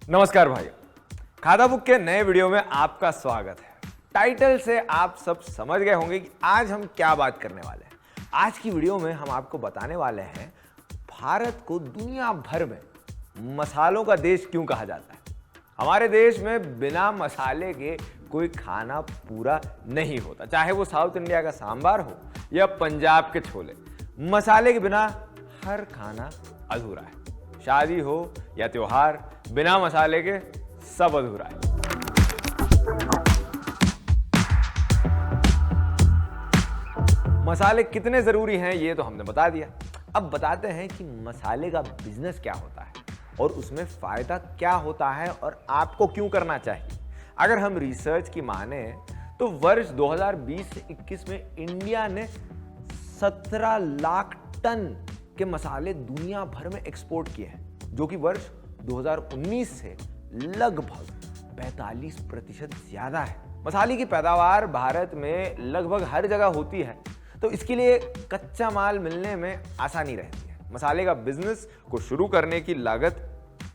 नमस्कार भाइयों, खाता बुक के नए वीडियो में आपका स्वागत है। टाइटल से आप सब समझ गए होंगे कि आज हम क्या बात करने वाले हैं। आज की वीडियो में हम आपको बताने वाले हैं भारत को दुनिया भर में मसालों का देश क्यों कहा जाता है। हमारे देश में बिना मसाले के कोई खाना पूरा नहीं होता, चाहे वो साउथ इंडिया का सांबार हो या पंजाब के छोले। मसाले के बिना हर खाना अधूरा है। शादी हो या त्योहार, बिना मसाले के सब अधूरा है। मसाले कितने जरूरी हैं ये तो हमने बता दिया। अब बताते हैं कि मसाले का बिजनेस क्या होता है और उसमें फायदा क्या होता है और आपको क्यों करना चाहिए। अगर हम रिसर्च की माने तो वर्ष 2020 से 21 में इंडिया ने 17 लाख टन के मसाले दुनिया भर में एक्सपोर्ट किए हैं, जो कि वर्ष 2019 से लगभग 45% ज्यादा है। मसाले की पैदावार भारत में लगभग हर जगह होती है, तो इसके लिए कच्चा माल मिलने में आसानी रहती है। मसाले का बिजनेस को शुरू करने की लागत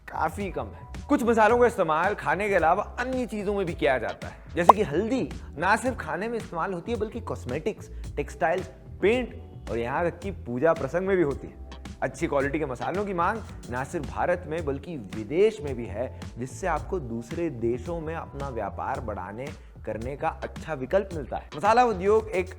काफी कम है। कुछ मसालों का इस्तेमाल खाने के अलावा अन्य चीजों में भी किया जाता है, जैसे कि हल्दी ना सिर्फ खाने में इस्तेमाल होती है बल्कि कॉस्मेटिक्स, टेक्सटाइल्स, पेंट और यहाँ तक कि पूजा प्रसंग में भी होती है। अच्छी क्वालिटी के मसालों की मांग ना सिर्फ भारत में बल्कि विदेश में भी है, जिससे आपको दूसरे देशों में अपना व्यापार बढ़ाने करने का अच्छा विकल्प मिलता है। मसाला उद्योग एक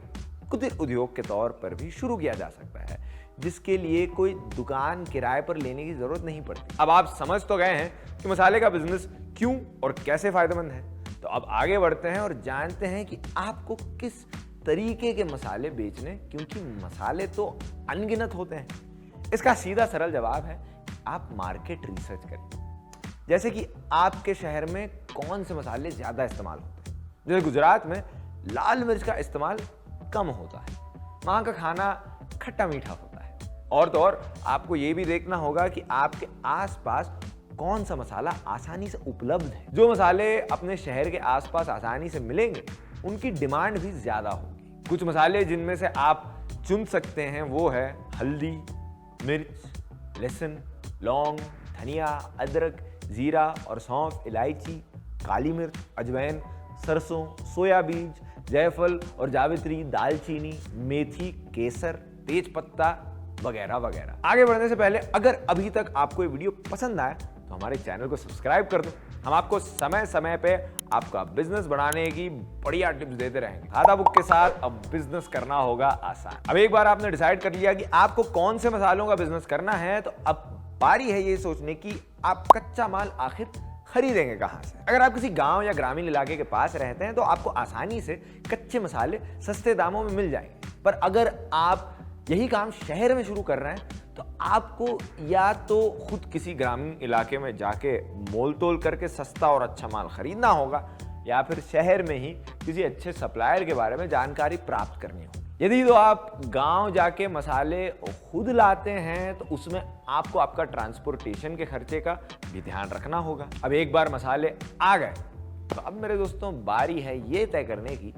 कुटीर उद्योग के तौर पर भी शुरू किया जा सकता है, जिसके लिए कोई दुकान किराए पर लेने की जरूरत नहीं पड़ती। अब आप समझ तो गए हैं कि मसाले का बिजनेस क्यों और कैसे फायदेमंद है। तो अब आगे बढ़ते हैं और जानते हैं कि आपको किस तरीके के मसाले बेचने, क्योंकि मसाले तो अनगिनत होते हैं। इसका सीधा सरल जवाब है आप मार्केट रिसर्च करें। जैसे कि आपके शहर में कौन से मसाले ज्यादा इस्तेमाल होते हैं। जैसे गुजरात में लाल मिर्च का इस्तेमाल कम होता है, वहां का खाना खट्टा मीठा होता है। और तो और आपको यह भी देखना होगा कि आपके आसपास कौन सा मसाला आसानी से उपलब्ध है। जो मसाले अपने शहर के आसपास आसानी से मिलेंगे उनकी डिमांड भी ज्यादा होगी। कुछ मसाले जिनमें से आप चुन सकते हैं वो है हल्दी, मिर्च, लहसुन, लौंग, धनिया, अदरक, जीरा और सौंफ, इलायची, काली मिर्च, अजवाइन, सरसों, सोया बीज, जायफल और जावित्री, दालचीनी, मेथी, केसर, तेज पत्ता वगैरह वगैरह। आगे बढ़ने से पहले अगर अभी तक आपको ये वीडियो पसंद आया तो हमारे चैनल को सब्सक्राइब कर दो। हम आपको समय समय पे आपका बिजनेस बढ़ाने की बढ़िया टिप्स देते रहेंगे। खाता बुक के साथ अब बिजनेस करना होगा आसान। अब एक बार आपने डिसाइड कर लिया कि आपको कौन से मसालों का बिजनेस करना है, तो अब बारी है ये सोचने की आप कच्चा माल आखिर खरीदेंगे कहां से। अगर आप किसी गांव या ग्रामीण इलाके के पास रहते हैं तो आपको आसानी से कच्चे मसाले सस्ते दामों में मिल जाएंगे। पर अगर आप यही काम शहर में शुरू कर रहे हैं तो आपको या तो खुद किसी ग्रामीण इलाके में जाके मोल तोल करके सस्ता और अच्छा माल खरीदना होगा, या फिर शहर में ही किसी अच्छे सप्लायर के बारे में जानकारी प्राप्त करनी होगी। यदि तो आप गांव जाके मसाले खुद लाते हैं तो उसमें आपको आपका ट्रांसपोर्टेशन के खर्चे का भी ध्यान रखना होगा। अब एक बार मसाले आ गए तो अब मेरे दोस्तों बारी है ये तय करने की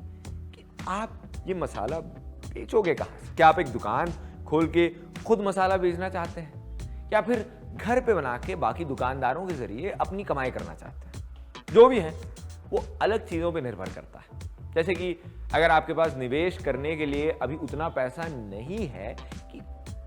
कि आप ये मसाला बेचोगे कहां से। क्या आप एक दुकान खोल के खुद मसाला बेचना चाहते हैं, या फिर घर पे बना के बाकी दुकानदारों के जरिए अपनी कमाई करना चाहते हैं। जो भी है वो अलग चीजों पे निर्भर करता है। जैसे कि अगर आपके पास निवेश करने के लिए अभी उतना पैसा नहीं है कि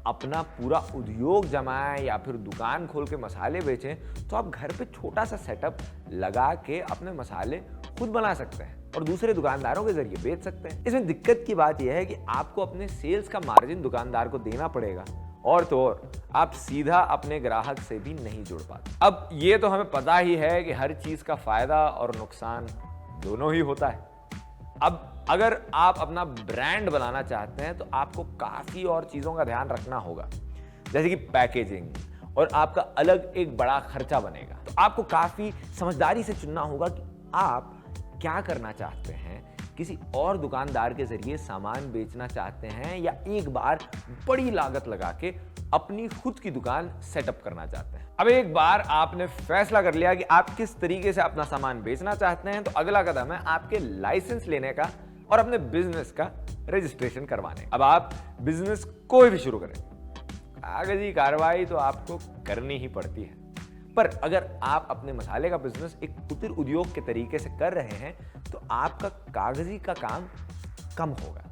अपना पूरा उद्योग जमाएं या फिर दुकान खोल के मसाले बेचें, तो आप घर पे छोटा सा सेटअप लगा के अपने मसाले खुद बना सकते हैं और दूसरे दुकानदारों के जरिए बेच सकते हैं। इसमें दिक्कत की बात यह है कि आपको अपने सेल्स का मार्जिन दुकानदार को देना पड़ेगा, और तो और आप सीधा अपने ग्राहक से भी नहीं जुड़ पाते। अब ये तो हमें पता ही है कि हर चीज का फायदा और नुकसान दोनों ही होता है। अब अगर आप अपना ब्रांड बनाना चाहते हैं तो आपको काफी और चीजों का ध्यान रखना होगा, जैसे कि पैकेजिंग, और आपका अलग एक बड़ा खर्चा बनेगा। तो आपको काफी समझदारी से चुनना होगा कि आप क्या करना चाहते हैं। किसी और दुकानदार के जरिए सामान बेचना चाहते हैं, या एक बार बड़ी लागत लगा के अपनी खुद की दुकान सेटअप करना चाहते हैं। अब एक बार आपने फैसला कर लिया कि आप किस तरीके से अपना सामान बेचना चाहते हैं, तो अगला कदम है आपके लाइसेंस लेने का और अपने बिजनेस का रजिस्ट्रेशन करवाने। अब आप बिजनेस कोई भी शुरू करें, कागजी कार्रवाई तो आपको करनी ही पड़ती है। पर अगर आप अपने मसाले का बिजनेस एक कुटीर उद्योग के तरीके से कर रहे हैं तो आपका कागजी का काम कम होगा।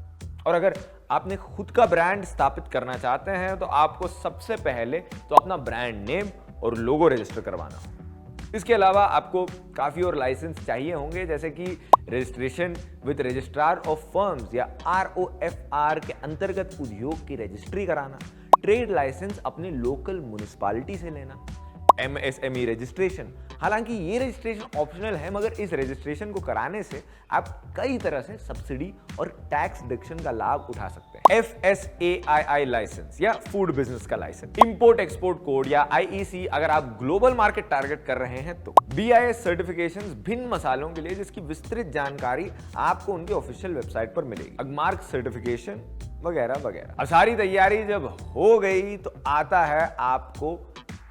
और अगर आपने खुद का ब्रांड स्थापित करना चाहते हैं तो आपको सबसे पहले तो अपना ब्रांड नेम और लोगो रजिस्टर करवाना होगा। इसके अलावा आपको काफ़ी और लाइसेंस चाहिए होंगे, जैसे कि registration with registrar of firms या ROFR के अंतर्गत उद्योग की रजिस्ट्री कराना, ट्रेड लाइसेंस अपने लोकल म्युनिसिपैलिटी से लेना, MSME रजिस्ट्रेशन। हालांकि ये रजिस्ट्रेशन ऑप्शनल है, मगर इस रजिस्ट्रेशन को कराने से आप कई तरह से सब्सिडी और टैक्स डिडक्शन का लाभ उठा सकते हैं। FSAI लाइसेंस या फूड बिजनेस का लाइसेंस, इंपोर्ट एक्सपोर्ट कोड या IEC अगर आप ग्लोबल मार्केट टारगेट कर रहे हैं तो, BIS सर्टिफिकेशंस भिन्न मसालों के लिए जिसकी विस्तृत जानकारी आपको उनके ऑफिशियल वेबसाइट पर मिलेगी, अगमार्क सर्टिफिकेशन वगैरह वगैरह। अब सारी तैयारी जब हो गई तो आता है आपको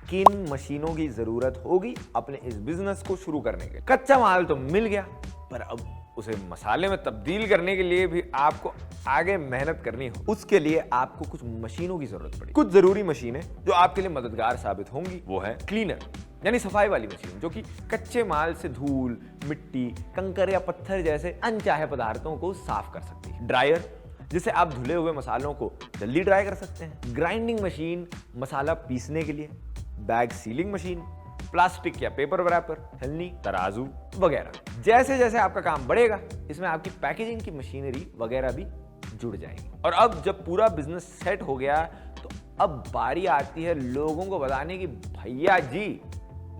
किन मशीनों की जरूरत होगी अपने इस बिजनेस को शुरू करने के लिए। कच्चा माल तो मिल गया, पर अब उसे मसाले में तब्दील करने के लिए भी आपको आगे मेहनत करनी हो। उसके लिए आपको कुछ मशीनों की जरूरत पड़ी। कुछ जरूरी मशीनें जो आपके लिए मददगार साबित होंगी वो है क्लीनर यानी सफाई वाली मशीन, जो कि कच्चे माल से धूल, मिट्टी, कंकर या पत्थर जैसे अनचाहे पदार्थों को साफ कर सकती है। ड्रायर, जिससे आप धुले हुए मसालों को जल्दी ड्राई कर सकते हैं। ग्राइंडिंग मशीन, मसाला पीसने के लिए। बैग सीलिंग मशीन, प्लास्टिक या पेपर रैपर, छलनी, तराजू वगैरह। जैसे जैसे आपका काम बढ़ेगा इसमें आपकी पैकेजिंग की मशीनरी वगैरह भी जुड़ जाएगी। और अब जब पूरा बिजनेस सेट हो गया तो अब बारी आती है लोगों को बताने की, भैया जी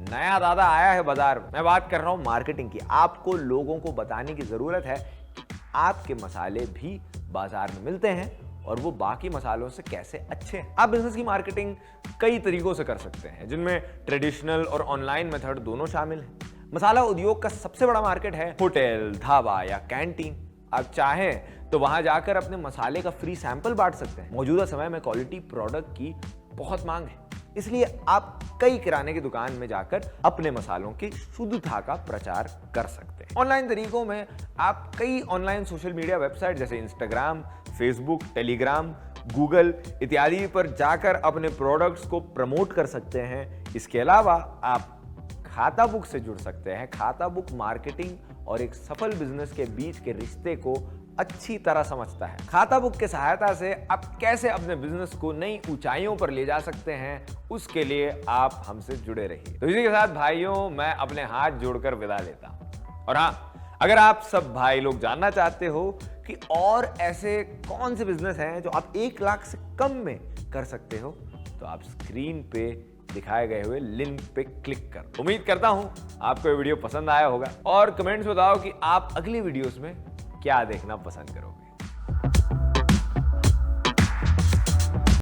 नया दादा आया है बाजार में। मैं बात कर रहा हूं मार्केटिंग की। आपको लोगों को बताने की जरूरत है कि आपके मसाले भी बाजार में मिलते हैं और वो बाकी मसालों से कैसे अच्छे हैं। आप बिजनेस की मार्केटिंग कई तरीकों से कर सकते हैं, जिनमें ट्रेडिशनल और ऑनलाइन मेथड दोनों शामिल हैं। मसाला उद्योग का सबसे बड़ा मार्केट है होटल, ढाबा या कैंटीन। आप चाहें तो वहां जाकर अपने मसाले का फ्री सैंपल बांट सकते हैं। मौजूदा समय में क्वालिटी प्रोडक्ट की बहुत मांग है, इसलिए आप कई किराने की दुकान में जाकर अपने मसालों की शुद्धता का प्रचार कर सकते हैं। ऑनलाइन तरीकों में आप कई ऑनलाइन सोशल मीडिया वेबसाइट जैसे इंस्टाग्राम, फेसबुक, टेलीग्राम, गूगल इत्यादि पर जाकर अपने प्रोडक्ट्स को प्रमोट कर सकते हैं। इसके अलावा आप खाता बुक से जुड़ सकते हैं। खाता बुक मार्केटिंग और एक सफल बिजनेस के बीच के रिश्ते को अच्छी तरह समझता है। खाता बुक के सहायता से आप कैसे अपने बिजनेस को नई ऊंचाइयों पर ले जा सकते हैं, उसके लिए आप हमसे जुड़े रहिए। तो इसी के साथ भाइयों मैं अपने हाथ जोड़कर विदा लेता हूं। और हाँ, अगर आप सब भाई लोग जानना चाहते हो कि और ऐसे कौन से बिजनेस हैं जो आप 1 लाख से कम में कर सकते हो, तो आप स्क्रीन पे दिखाए गए हुए लिंक पे क्लिक कर। उम्मीद करता हूं आपको ये वीडियो पसंद आया होगा और कमेंट्स बताओ कि आप अगली वीडियोस में क्या देखना पसंद करोगे।